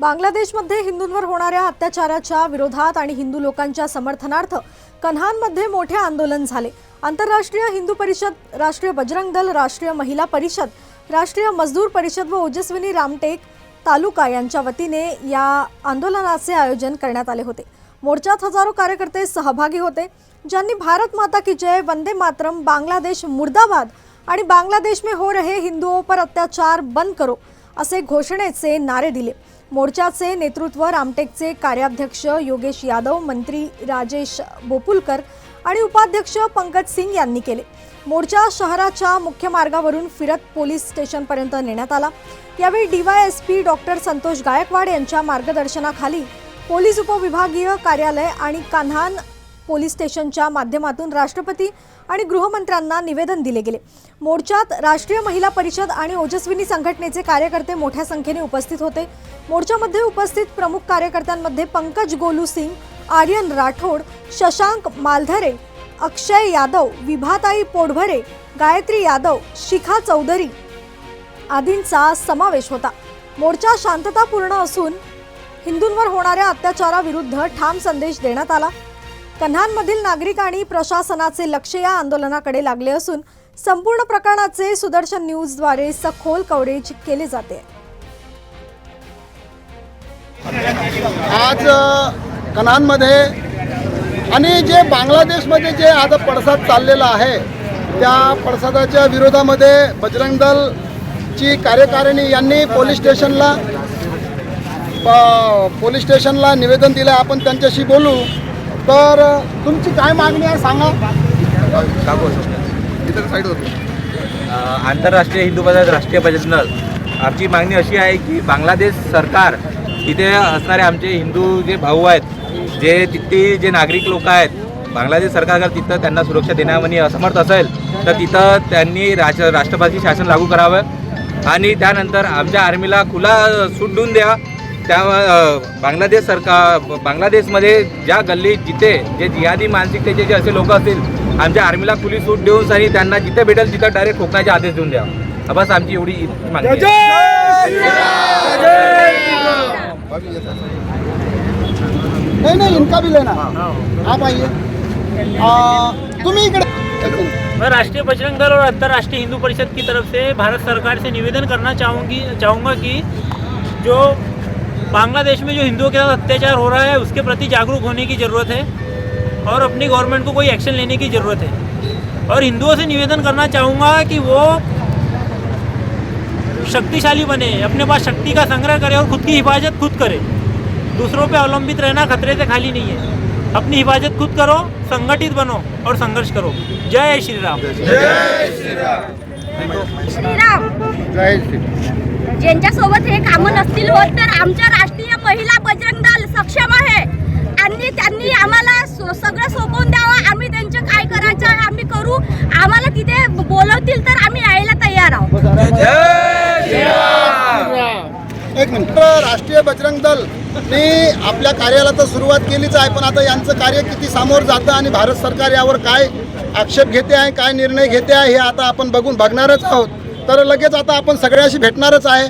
बांगलादेशमध्ये हिंदूंवर होणाऱ्या अत्याचाराच्या विरोधात आणि हिंदू लोकांच्या समर्थनार्थ कन्हानमध्ये मोठे आंदोलन झाले। आंतरराष्ट्रीय हिंदू परिषद, राष्ट्रीय बजरंग दल, राष्ट्रीय महिला परिषद, राष्ट्रीय मजदूर परिषद व ओजस्विनी रामटेक तालुका यांच्या वतीने या आंदोलनाचे आयोजन करण्यात आले होते। मोर्चात हजारो कार्यकर्ते सहभागी होते, ज्यांनी भारत माता की जय, वंदे मातरम, बांग्लादेश मुर्दाबाद आणि बांग्लादेश में हो रहे हिंदुओं पर अत्याचार बंद करो असे घोषणेचे नारे दिले। मोर्चाचे नेतृत्व रामटेकचे कार्याध्यक्ष योगेश यादव, मंत्री राजेश बोपुलकर आणि उपाध्यक्ष पंकज सिंग यांनी केले। मोर्चा शहराच्या मुख्य मार्गावरून फिरत पोलीस स्टेशनपर्यंत नेण्यात आला। यावेळी डीवायएसपी डॉक्टर संतोष गायकवाड यांच्या मार्गदर्शनाखाली पोलीस उपविभागीय कार्यालय आणि कान्हान पोलीस स्टेशनच्या माध्यमातून राष्ट्रपती आणि गृहमंत्र्यांना निवेदन दिले गेले। मोर्चात राष्ट्रीय महिला परिषद आणि ओजस्विनी संघटनेचे कार्यकर्ते मोठ्या संख्येने उपस्थित होते। मोर्चामध्ये उपस्थित प्रमुख कार्यकर्त्यांमध्ये पंकज गोलू सिंग, आर्यन राठोड, शशांक मालधरे, अक्षय यादव, विभाताई पोडभरे, गायत्री यादव, शिखा चौधरी आदींचा समावेश होता। मोर्चा शांततापूर्ण असून हिंदूंवर होणाऱ्या अत्याचाराविरुद्ध ठाम संदेश देण्यात आला। कन्हानमधील नागरिक आणि प्रशासनाचे लक्ष या आंदोलनाकडे लागले असून संपूर्ण प्रकरणाचे सुदर्शन न्यूजद्वारे सखोल कव्हरेज केले जाते। आज कन्हानमध्ये आणि जे बांगलादेशमध्ये जे आज पडसाद चाललेला आहे त्या पडसादाच्या विरोधामध्ये बजरंग दलची कार्यकारिणी यांनी पोलीस स्टेशनला निवेदन दिलं। आपण त्यांच्याशी बोलू। तर तुमची काय मागणी आहे सांगा। आंतरराष्ट्रीय हिंदू परिषद, राष्ट्रीय बजरंग दल आमची मागणी अशी आहे की बांगलादेश सरकार तिथे असणारे आमचे हिंदू जे भाऊ आहेत, जे तिथले जे नागरिक लोक आहेत, बांगलादेश सरकार तिथं त्यांना सुरक्षा देण्यामध्ये असमर्थ असेल तर तिथं त्यांनी राष्ट्रपती शासन लागू करावं आणि त्यानंतर आमच्या आर्मीला खुला सूट देऊन द्या। त्या बांगलादेशमध्ये ज्या गल्लीत जिथे जे जिहादी मानसिकतेचे जे असे लोक असतील, आमच्या आर्मीला खुली सूट देऊन सरी त्यांना जिथे भेटेल तिथं डायरेक्ट ठोकण्याचे आदेश देऊन द्या। बस आमची एवढी मागणी आहे। नहीं इनका भी लेना। आप आइए। तुम्ही इकडे। मैं राष्ट्रीय बजरंग दल और अंतर्राष्ट्रीय हिंदू परिषद की तरफ से भारत सरकार से निवेदन करना चाहूँगा कि जो बांग्लादेश में जो हिंदुओं के साथ अत्याचार हो रहा है उसके प्रति जागरूक होने की ज़रूरत है और अपनी गवर्नमेंट को कोई एक्शन लेने की ज़रूरत है। और हिंदुओं से निवेदन करना चाहूँगा कि वो शक्तिशाली बने, अपने पास शक्ति का संग्रह करे और खुद की हिफाजत खुद करे। दूसरों पे अवलंबित रहना खतरे से खाली नहीं है। अपनी हिफाजत खुद करो, संगठित बनो और संघर्ष करो। जय श्री राम। जय श्री राम। श्रीराम। जय श्री राम। ज्यांच्यासोबत हे कामं नसतील होत तर आमच्या राष्ट्रीय महिला बजरंग दल सक्षम आहे आणि त्यांनी आम्हाला सगळं सोपवून द्यावं। आम्ही त्यांचं काय करायचं आहे आम्ही करू। आम्हाला तिथे बोलवतील तर आम्ही यायला तयार आहोत। एक मिनिट। राष्ट्रीय बजरंग दल ने आपल्या कार्याला तर सुरुवात केलीच आहे, पण आता यांचं कार्य किती समोर जातं आणि भारत सरकार यावर काय आक्षेप घेते आहे, काय निर्णय घेते आहे हे आता आपण बघणारच आहोत। तर लगेच आता आपण सगळ्याशी भेटणारच आहे।